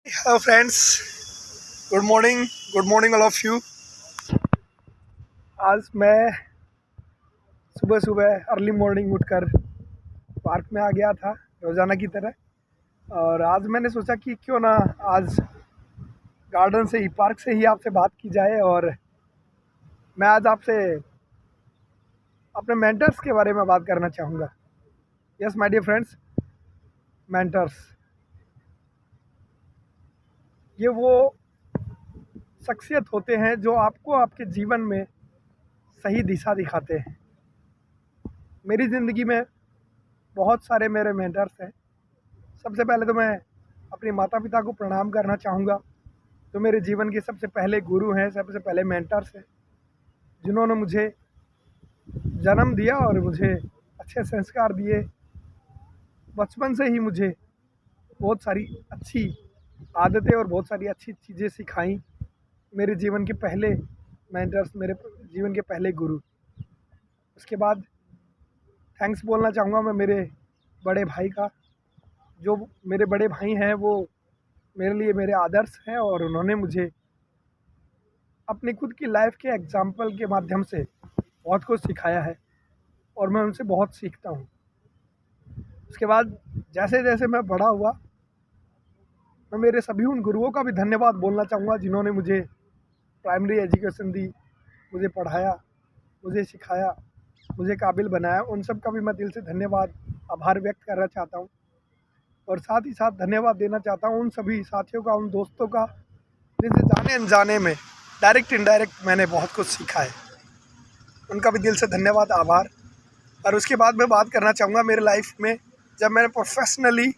Hello friends, good morning all of you. आज मैं सुबह सुबह अर्ली मॉर्निंग उठकर पार्क में आ गया था रोज़ाना की तरह। और आज मैंने सोचा कि क्यों ना आज गार्डन से ही, पार्क से ही आपसे बात की जाए। और मैं आज आपसे अपने मेंटर्स के बारे में बात करना चाहूँगा। Yes my dear friends, mentors ये वो शख्सियत होते हैं जो आपको आपके जीवन में सही दिशा दिखाते हैं। मेरी ज़िंदगी में बहुत सारे मेरे मेंटर्स हैं। सबसे पहले तो मैं अपने माता पिता को प्रणाम करना चाहूँगा, जो मेरे जीवन के सबसे पहले गुरु हैं, सबसे पहले मेंटर्स हैं, जिन्होंने मुझे जन्म दिया और मुझे अच्छे संस्कार दिए। बचपन से ही मुझे बहुत सारी अच्छी आदतें और बहुत सारी अच्छी चीज़ें सिखाई। मेरे जीवन के पहले मेंटर्स, मेरे जीवन के पहले गुरु। उसके बाद थैंक्स बोलना चाहूँगा मैं मेरे बड़े भाई का। जो मेरे बड़े भाई हैं वो मेरे लिए मेरे आदर्श हैं, और उन्होंने मुझे अपनी खुद की लाइफ के एग्जाम्पल के माध्यम से बहुत कुछ सिखाया है, और मैं उनसे बहुत सीखता हूँ। उसके बाद जैसे जैसे मैं बड़ा हुआ, मैं मेरे सभी उन गुरुओं का भी धन्यवाद बोलना चाहूँगा जिन्होंने मुझे प्राइमरी एजुकेशन दी, मुझे पढ़ाया, मुझे सिखाया, मुझे काबिल बनाया। उन सब का भी मैं दिल से धन्यवाद, आभार व्यक्त करना चाहता हूँ। और साथ ही साथ धन्यवाद देना चाहता हूँ उन सभी साथियों का, उन दोस्तों का, जिनसे जाने अनजाने में डायरेक्ट इनडायरेक्ट मैंने बहुत कुछ सीखा है। उनका भी दिल से धन्यवाद, आभार। और उसके बाद मैं बात करना चाहूँगा मेरे लाइफ में जब मैंने प्रोफेशनली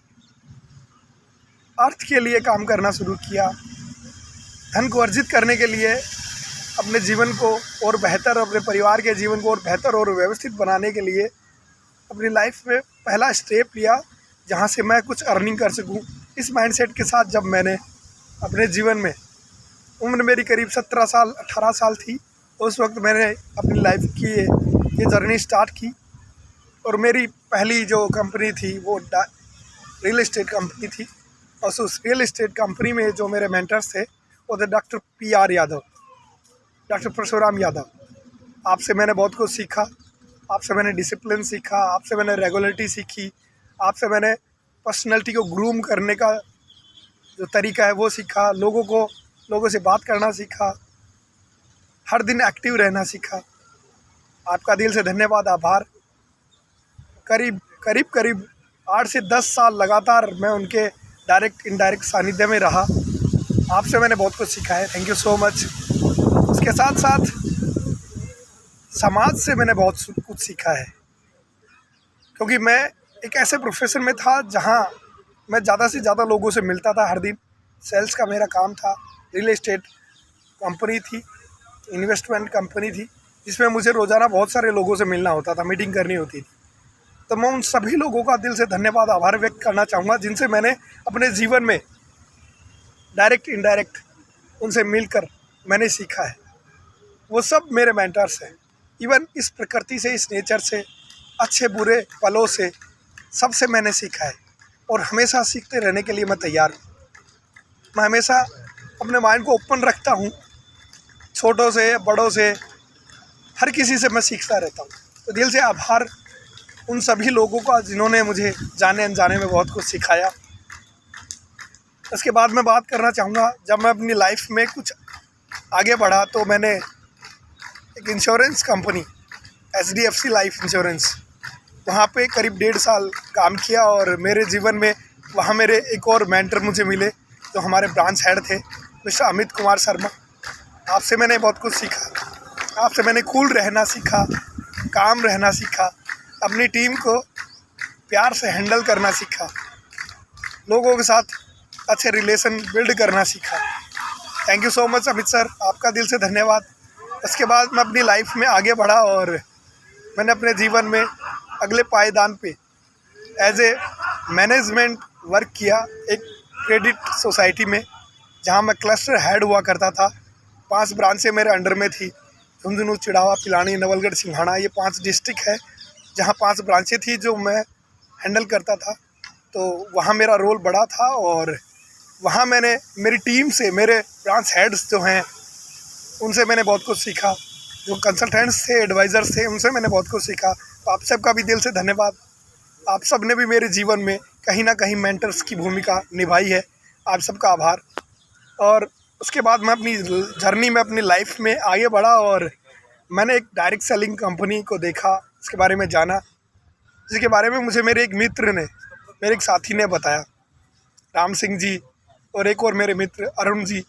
अर्थ के लिए काम करना शुरू किया, धन को अर्जित करने के लिए, अपने जीवन को और बेहतर, अपने परिवार के जीवन को और बेहतर और व्यवस्थित बनाने के लिए अपनी लाइफ में पहला स्टेप लिया, जहाँ से मैं कुछ अर्निंग कर सकूँ। इस माइंडसेट के साथ जब मैंने अपने जीवन में, उम्र मेरी करीब 17 साल 18 साल थी, उस वक्त मैंने अपनी लाइफ की ये जर्नी स्टार्ट की। और मेरी पहली जो कंपनी थी वो रियल इस्टेट कंपनी थी। और उस रियल इस्टेट कंपनी में जो मेरे मेंटर्स थे वो थे doctor PR Yadav, doctor Parshuram Yadav. आपसे मैंने बहुत कुछ सीखा, आपसे मैंने डिसिप्लिन सीखा, आपसे मैंने रेगुलरिटी सीखी, आपसे मैंने पर्सनैलिटी को ग्रूम करने का जो तरीका है वो सीखा, लोगों से बात करना सीखा, हर दिन एक्टिव रहना सीखा। आपका दिल से धन्यवाद, आभार। करीब 8 से 10 साल लगातार मैं उनके डायरेक्ट इनडायरेक्ट सानिध्य में रहा। आपसे मैंने बहुत कुछ सीखा है, थैंक यू सो मच। उसके साथ साथ समाज से मैंने बहुत कुछ सीखा है, क्योंकि मैं एक ऐसे प्रोफेशन में था जहां मैं ज़्यादा से ज़्यादा लोगों से मिलता था हर दिन। सेल्स का मेरा काम था, रियल एस्टेट कंपनी थी, इन्वेस्टमेंट कंपनी थी, जिसमें मुझे रोज़ाना बहुत सारे लोगों से मिलना होता था, मीटिंग करनी होती थी। तो मैं उन सभी लोगों का दिल से धन्यवाद, आभार व्यक्त करना चाहूँगा जिनसे मैंने अपने जीवन में डायरेक्ट इनडायरेक्ट उनसे मिलकर मैंने सीखा है। वो सब मेरे मेंटर्स हैं। इवन इस प्रकृति से, इस नेचर से, अच्छे बुरे पलों से, सबसे मैंने सीखा है। और हमेशा सीखते रहने के लिए मैं तैयार हूँ। मैं हमेशा अपने माइंड को ओपन रखता हूँ, छोटों से बड़ों से, हर किसी से मैं सीखता रहता हूँ। तो दिल से आभार उन सभी लोगों का जिन्होंने मुझे जाने अनजाने में बहुत कुछ सिखाया। उसके बाद मैं बात करना चाहूँगा, जब मैं अपनी लाइफ में कुछ आगे बढ़ा तो मैंने एक insurance company, HDFC life insurance, वहाँ पे करीब 1.5 साल काम किया। और मेरे जीवन में वहाँ मेरे एक और मेंटर मुझे मिले, जो हमारे ब्रांच हेड थे, मिस्टर अमित कुमार शर्मा। आपसे मैंने बहुत कुछ सीखा, आपसे मैंने कूल रहना सीखा, काम रहना सीखा, अपनी टीम को प्यार से हैंडल करना सीखा, लोगों के साथ अच्छे रिलेशन बिल्ड करना सीखा। Thank you so much Amit sir, आपका दिल से धन्यवाद। उसके बाद मैं अपनी लाइफ में आगे बढ़ा और मैंने अपने जीवन में अगले पायदान पे एज ए मैनेजमेंट वर्क किया एक क्रेडिट सोसाइटी में, जहां मैं क्लस्टर हेड हुआ करता था। 5 ब्रांचें मेरे अंडर में थी, झुंझुनू, चिड़ावा, पिलानी, नवलगढ़, सिंघाना, ये 5 डिस्ट्रिक्ट है जहां 5 ब्रांचें थी जो मैं हैंडल करता था। तो वहाँ मेरा रोल बड़ा था और वहाँ मैंने मेरी टीम से, मेरे ब्रांच हेड्स जो हैं उनसे मैंने बहुत कुछ सीखा, जो कंसल्टेंट्स थे, एडवाइज़र्स थे, उनसे मैंने बहुत कुछ सीखा। तो आप सबका भी दिल से धन्यवाद। आप सब ने भी मेरे जीवन में कहीं ना कहीं मेंटर्स की भूमिका निभाई है। आप सबका आभार। और उसके बाद मैं अपनी जर्नी में, अपनी लाइफ में आगे बढ़ा और मैंने एक डायरेक्ट सेलिंग कंपनी को देखा, इसके बारे में जाना, जिसके बारे में मुझे मेरे एक मित्र ने, मेरे एक साथी ने बताया, राम सिंह जी, और एक और मेरे मित्र अरुण जी,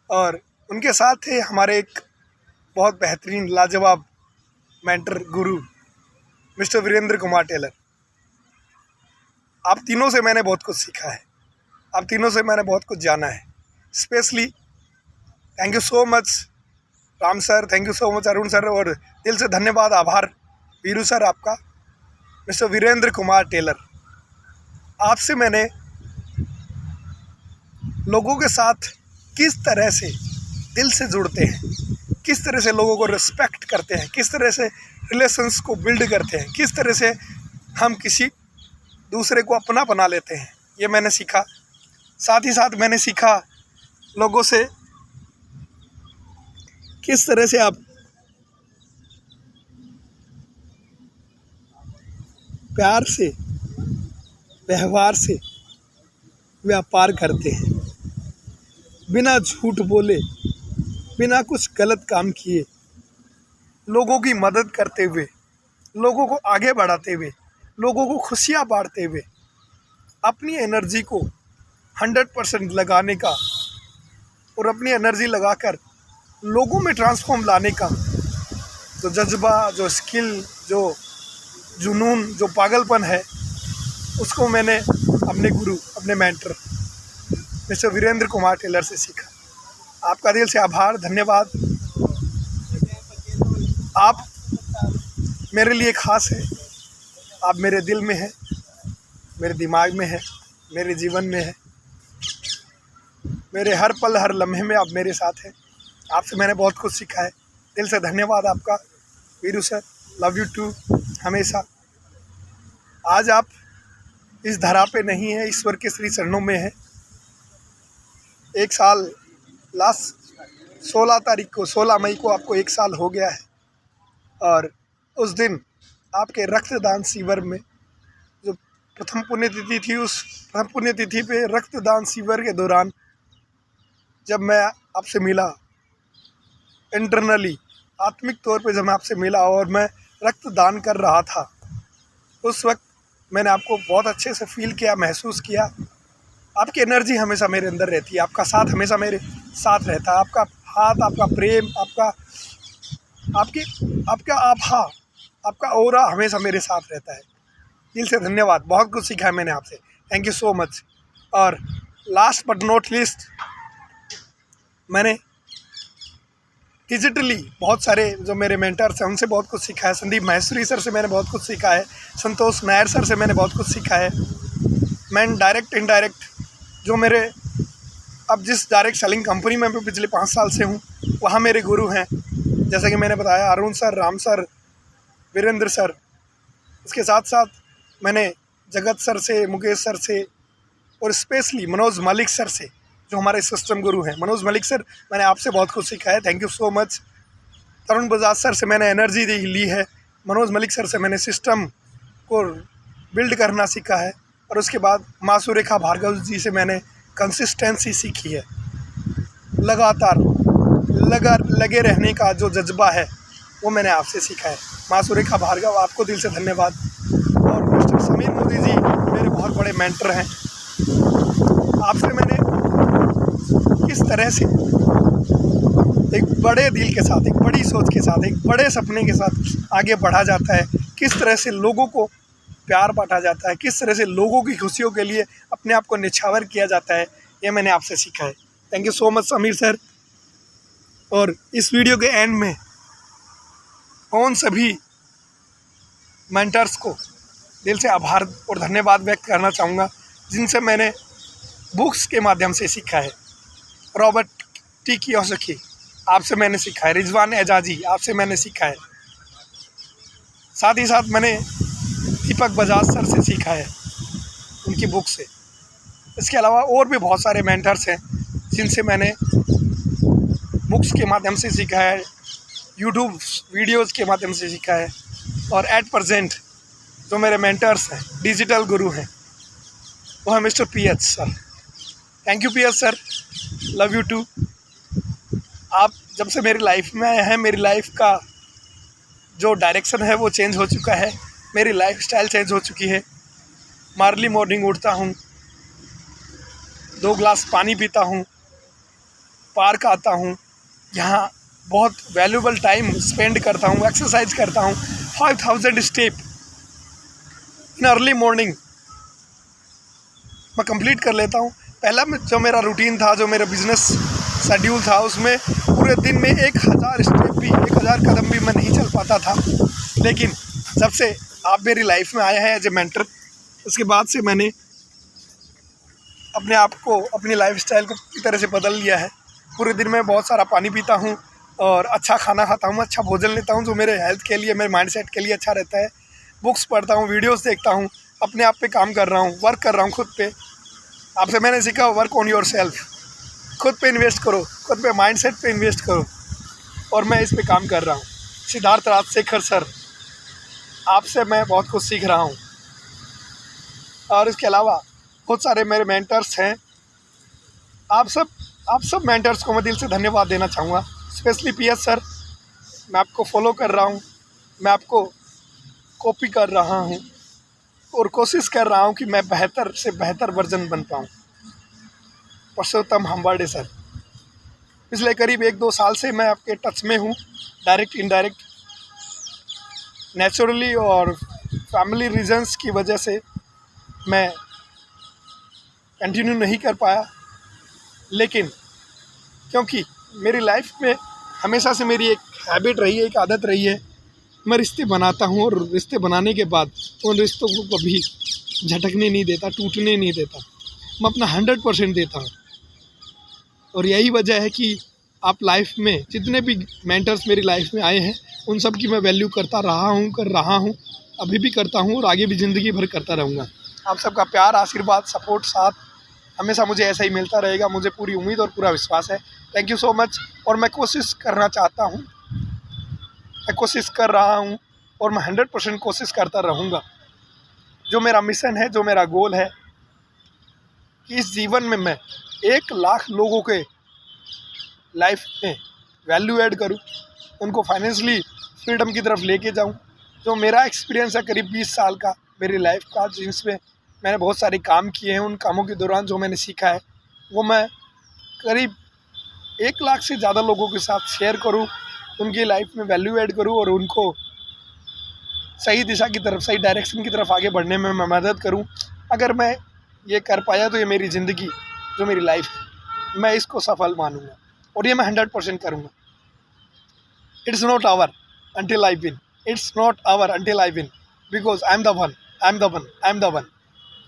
और उनके साथ थे हमारे एक बहुत बेहतरीन लाजवाब मेंटर गुरु मिस्टर वीरेंद्र कुमार टेलर। आप तीनों से मैंने बहुत कुछ सीखा है, आप तीनों से मैंने बहुत कुछ जाना है। Specially thank you so much Ram sir, thank you so much Arun sir, और दिल से धन्यवाद, आभार वीरू सर आपका, मिस्टर वीरेंद्र कुमार टेलर। आपसे मैंने लोगों के साथ किस तरह से दिल से जुड़ते हैं, किस तरह से लोगों को रिस्पेक्ट करते हैं, किस तरह से रिलेशंस को बिल्ड करते हैं, किस तरह से हम किसी दूसरे को अपना बना लेते हैं, ये मैंने सीखा। साथ ही साथ मैंने सीखा लोगों से किस तरह से आप प्यार से, व्यवहार से व्यापार करते हैं, बिना झूठ बोले, बिना कुछ गलत काम किए, लोगों की मदद करते हुए, लोगों को आगे बढ़ाते हुए, लोगों को खुशियाँ बांटते हुए, अपनी एनर्जी को 100% लगाने का और अपनी एनर्जी लगाकर लोगों में ट्रांसफॉर्म लाने का जो जज्बा, जो स्किल, जो जुनून, जो पागलपन है, उसको मैंने अपने गुरु, अपने mentor mister Virendra Kumar Taylor से सीखा। आपका दिल से आभार, धन्यवाद। आप मेरे लिए ख़ास है, आप मेरे दिल में हैं, मेरे दिमाग में है, मेरे जीवन में है, मेरे हर पल, हर लम्हे में आप मेरे साथ हैं। आपसे मैंने बहुत कुछ सीखा है। दिल से धन्यवाद आपका Viru sir, love you too हमेशा। आज आप इस धरा पे नहीं है, ईश्वर के श्री चरणों में है। एक साल लास्ट 16 तारीख को, 16 मई को आपको 1 साल हो गया है, और उस दिन आपके रक्तदान शिविर में जो प्रथम पुण्यतिथि थी, उस प्रथम पुण्यतिथि पे रक्तदान शिविर के दौरान जब मैं आपसे मिला, इंटरनली, आत्मिक तौर पे जब मैं आपसे मिला और मैं रक्तदान कर रहा था, उस वक्त मैंने आपको बहुत अच्छे से फील किया, महसूस किया। आपकी एनर्जी हमेशा मेरे अंदर रहती है, आपका साथ हमेशा मेरे साथ रहता है, आपका हाथ, आपका प्रेम, आपका आभा, आपका ऑरा हमेशा मेरे साथ रहता है। दिल से धन्यवाद, बहुत कुछ सीखा है मैंने आपसे, थैंक यू सो मच। और लास्ट बट नॉट लीस्ट, मैंने डिजिटली बहुत सारे जो मेरे मेंटर्स हैं उनसे बहुत कुछ सीखा है। संदीप महेश्वरी सर से मैंने बहुत कुछ सीखा है, संतोष नायर सर से मैंने बहुत कुछ सीखा है। मैं डायरेक्ट इनडायरेक्ट जो मेरे, अब जिस डायरेक्ट सेलिंग कंपनी में मैं पिछले 5 साल से हूँ, वहाँ मेरे गुरु हैं, जैसा कि मैंने बताया, Arun sir, Ram sir, Virendra sir. इसके साथ साथ मैंने जगत सर से, मुकेश सर से, और स्पेशली मनोज मलिक सर से, जो हमारे सिस्टम गुरु हैं। मनोज मलिक सर, मैंने आपसे बहुत कुछ सीखा है, thank you so much. Tarun Bajaj sir से मैंने एनर्जी ली है, मनोज मलिक सर से मैंने सिस्टम को बिल्ड करना सीखा है, और उसके बाद माँ सुरेखा भार्गव जी से मैंने कंसिस्टेंसी सीखी है। लगातार लगे रहने का जो जज्बा है वो मैंने आपसे सीखा है। माँ सुरेखा भार्गव, आपको दिल से धन्यवाद। और मिस्टर समीर मोदी जी मेरे बहुत बड़े मेंटर हैं। आपसे मैंने किस तरह से एक बड़े दिल के साथ, एक बड़ी सोच के साथ, एक बड़े सपने के साथ आगे बढ़ा जाता है, किस तरह से लोगों को प्यार बांटा जाता है, किस तरह से लोगों की खुशियों के लिए अपने आप को निछावर किया जाता है, ये मैंने आपसे सीखा है। Thank you so much Sameer sir. और इस वीडियो के एंड में उन सभी मेंटर्स को दिल से आभार और धन्यवाद व्यक्त करना चाहूँगा, जिनसे मैंने बुक्स के माध्यम से सीखा है। रॉबर्ट टी कियोसाकी, आपसे मैंने सीखा है। रिजवान एजाजी, आपसे मैंने सीखा है। साथ ही साथ मैंने दीपक बजाज सर से सीखा है, उनकी बुक से। इसके अलावा और भी बहुत सारे मेंटर्स हैं जिनसे मैंने बुक्स के माध्यम से सीखा है, यूट्यूब वीडियोज़ के माध्यम से सीखा है। और एट प्रेजेंट जो मेरे मेंटर्स हैं, डिजिटल गुरु हैं, वो है mister PH sir. Thank you PH sir, love you too. आप जब से मेरी लाइफ में आए हैं, मेरी लाइफ का जो डायरेक्शन है वो चेंज हो चुका है, मेरी लाइफ स्टाइल चेंज हो चुकी है। अर्ली मॉर्निंग उठता हूँ, 2 ग्लास पानी पीता हूँ, पार्क आता हूँ, यहाँ बहुत वैल्यूबल टाइम स्पेंड करता हूँ, एक्सरसाइज करता हूँ, 5000 स्टेप इन अर्ली मॉर्निंग मैं कंप्लीट कर लेता हूँ। पहला जो मेरा रूटीन था, जो मेरा बिजनेस शेड्यूल था, उसमें पूरे दिन में 1000 स्टेप भी, 1000 कदम भी मैं नहीं चल पाता था। लेकिन जब से आप मेरी लाइफ में आए हैं एज ए मेंटर, उसके बाद से मैंने अपने आप को, अपनी लाइफ स्टाइल को पूरी तरह से बदल लिया है। पूरे दिन में बहुत सारा पानी पीता हूँ और अच्छा खाना खाता हूँ, अच्छा भोजन लेता हूँ, जो मेरे हेल्थ के लिए, मेरे माइंडसेट के लिए अच्छा रहता है। बुक्स पढ़ता हूँ, वीडियोस देखता हूँ, अपने आप पे काम कर रहा हूँ, वर्क कर रहा हूँ खुद पे। आपसे मैंने सीखा वर्क ऑन योर सेल्फ, खुद पे इन्वेस्ट करो, खुद पे माइंडसेट पे इन्वेस्ट करो, और मैं इस पे काम कर रहा हूँ। सिद्धार्थ राजशेखर सर, आपसे मैं बहुत कुछ सीख रहा हूँ। और इसके अलावा बहुत सारे मेरे मेंटर्स हैं। आप सब मेंटर्स को मैं दिल से धन्यवाद देना चाहूँगा। स्पेशली PH सर, मैं आपको फॉलो कर रहा हूँ, मैं आपको कॉपी कर रहा हूँ और कोशिश कर रहा हूँ कि मैं बेहतर से बेहतर वर्जन बन पाऊँ। पुरुषोत्तम हम्बार्डे सर, पिछले करीब 1-2 साल से मैं आपके टच में हूँ, डायरेक्ट इनडायरेक्ट, नेचुरली और फैमिली रीजंस की वजह से मैं कंटिन्यू नहीं कर पाया। लेकिन क्योंकि मेरी लाइफ में हमेशा से मेरी एक हैबिट रही है, एक आदत रही है, मैं रिश्ते बनाता हूँ और रिश्ते बनाने के बाद उन रिश्तों को कभी झटकने नहीं देता, टूटने नहीं देता, मैं अपना 100% देता हूँ। और यही वजह है कि आप लाइफ में जितने भी मेंटर्स मेरी लाइफ में आए हैं, उन सब की मैं वैल्यू करता रहा हूँ, कर रहा हूँ, अभी भी करता हूँ और आगे भी ज़िंदगी भर करता रहूँगा। आप सबका प्यार, आशीर्वाद, सपोर्ट, साथ हमेशा मुझे ऐसा ही मिलता रहेगा, मुझे पूरी उम्मीद और पूरा विश्वास है। Thank you so much. और मैं कोशिश करना चाहता हूँ, मैं कोशिश कर रहा हूँ और मैं 100% कोशिश करता रहूँगा। जो मेरा मिशन है, जो मेरा गोल है कि इस जीवन में मैं 1 लाख लोगों के लाइफ में वैल्यू ऐड करूँ, उनको फाइनेंशियली फ्रीडम की तरफ लेके जाऊँ। जो मेरा एक्सपीरियंस है करीब 20 साल का मेरी लाइफ का, जिसमें मैंने बहुत सारे काम किए हैं, उन कामों के दौरान जो मैंने सीखा है वो मैं करीब 1 लाख से ज़्यादा लोगों के साथ शेयर करूं, उनकी लाइफ में वैल्यू ऐड करूं और उनको सही दिशा की तरफ, सही डायरेक्शन की तरफ आगे बढ़ने में मैं मदद करूं। अगर मैं ये कर पाया तो ये मेरी ज़िंदगी, जो मेरी लाइफ है, मैं इसको सफल मानूंगा और ये मैं 100% करूँगा। It's not over until I win. It's not our until I win. Because I'm the one. I'm the one. I'm the one.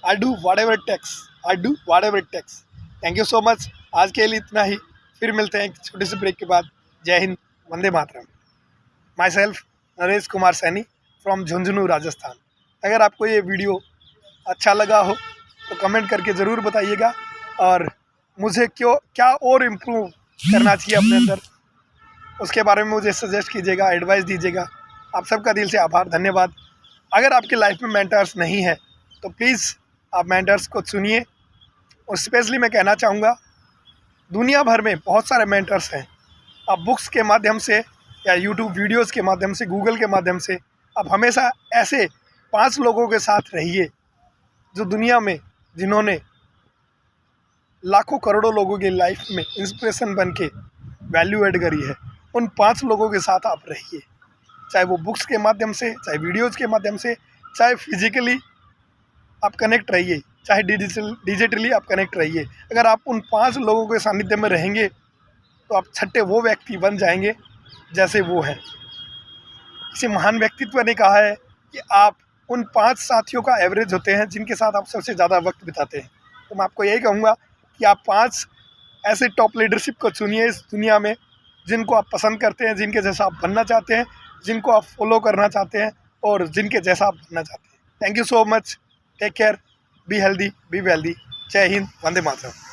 I do whatever it takes. I do whatever it takes. Thank you so much. आज के लिए इतना ही, फिर मिलते हैं एक छोटे से ब्रेक के बाद। जय हिंद, वंदे मातरम। Myself Naresh Kumar Saini from Jhunjhunu, Rajasthan. अगर आपको ये वीडियो अच्छा लगा हो तो कमेंट करके ज़रूर बताइएगा, और मुझे क्या और इम्प्रूव करना चाहिए अपने अंदर, उसके बारे में मुझे सजेस्ट कीजिएगा, एडवाइस दीजिएगा। आप सबका दिल से आभार, धन्यवाद। अगर आपकी लाइफ में मेंटर्स नहीं है तो प्लीज़ आप मेंटर्स को चुनिए। और स्पेशली मैं कहना चाहूँगा, दुनिया भर में बहुत सारे मेंटर्स हैं। आप बुक्स के माध्यम से या यूट्यूब वीडियोस के माध्यम से, गूगल के माध्यम से, आप हमेशा ऐसे 5 लोगों के साथ रहिए जो दुनिया में, जिन्होंने लाखों करोड़ों लोगों की लाइफ में इंस्पिरेशन बन के वैल्यू ऐड करी है। उन 5 लोगों के साथ आप रहिए, चाहे वो बुक्स के माध्यम से, चाहे वीडियोज़ के माध्यम से, चाहे फिजिकली आप कनेक्ट रहिए, चाहे डिजिटली आप कनेक्ट रहिए। अगर आप उन 5 लोगों के सानिध्य में रहेंगे तो आप छठे वो व्यक्ति बन जाएंगे जैसे वो हैं। किसी महान व्यक्तित्व ने कहा है कि आप उन 5 साथियों का एवरेज होते हैं जिनके साथ आप सबसे ज़्यादा वक्त बिताते हैं। तो मैं आपको यही कहूँगा कि आप 5 ऐसे टॉप लीडरशिप को चुनिए इस दुनिया में, जिनको आप पसंद करते हैं, जिनके जैसा आप बनना चाहते हैं, जिनको आप फॉलो करना चाहते हैं और जिनके जैसा आप बनना चाहते हैं। Thank you so much. Take care, be healthy, be wealthy. Jai Hind, वंदे मातरम।